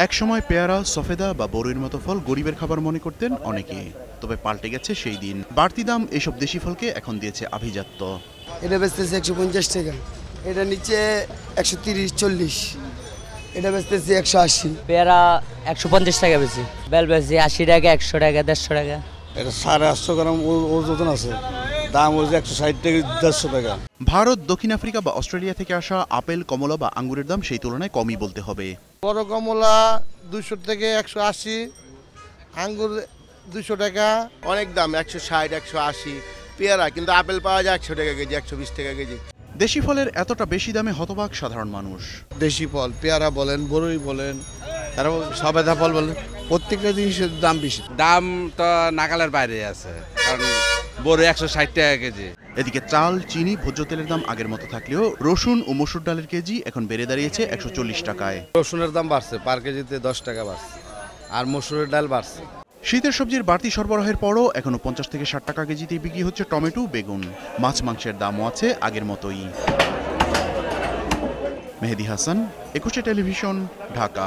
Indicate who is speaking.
Speaker 1: একসময় পেয়ারা, সফেদা বা বড়ইয়ের মতো ফল গরিবের খাবার মনে করতেন অনেকে। তবে পাল্টে গেছে সেই দিন। বাড়তি দাম এসব দেশি ফলকে এখন দিয়েছে আভিজাত্য।
Speaker 2: এটা বেচতেছে 150 টাকা, এটা নিচে 130-40, এটা বেচতেছে 180।
Speaker 3: পেয়ারা 150 টাকা বেশি, বেল বেশি 80 টাকা, 100 টাকা, 150 টাকা।
Speaker 4: এটা 850 গ্রাম ওজন আছে, দাম হচ্ছে 160 থেকে 150 টাকা।
Speaker 1: ভারত, দক্ষিণ আফ্রিকা বা অস্ট্রেলিয়া থেকে আসা আপেল, কমলা বা আঙ্গুরের দাম সেই তুলনায় কমই বলতে হবে।
Speaker 5: বড় কমলা 200 থেকে 180, আঙ্গুর 200 টাকা।
Speaker 6: অনেক দাম, 160, 180। পেয়ারা কিন্তু আপেল পাওয়া যায় 100 টাকা কেজি, 120 টাকা কেজি।
Speaker 1: দেশি ফলের এতটা বেশি দামে হতবাক সাধারণ মানুষ।
Speaker 5: দেশি ফল, পেয়ারা বলেন, বড়ই বলেন, তারপর সবেদা ফল বলেন, প্রত্যেকটা জিনিসের দাম বেশি।
Speaker 7: দাম তো নাগালের বাইরে আছে, কারণ বড় 160 টাকা কেজি।
Speaker 1: এদিকে চাল, চিনি, ভোজ্য তেলের দাম আগের মতো থাকলেও রসুন ও মসুর ডালের কেজি এখন বেড়ে দাঁড়িয়েছে 140 টাকায়।
Speaker 4: রসুনের দাম বাড়ছে, পার কেজিতে 10 টাকা বাড়ছে, আর মসুরের ডাল বাড়ছে।
Speaker 1: শীতের সবজির বাড়তি সরবরাহের পরও এখনো 50 থেকে 60 টাকা কেজিতে বিক্রি হচ্ছে টমেটো, বেগুন। মাছ মাংসের দামও আছে আগের মতোই। মেহেদী হাসান, 21 টেলিভিশন, ঢাকা।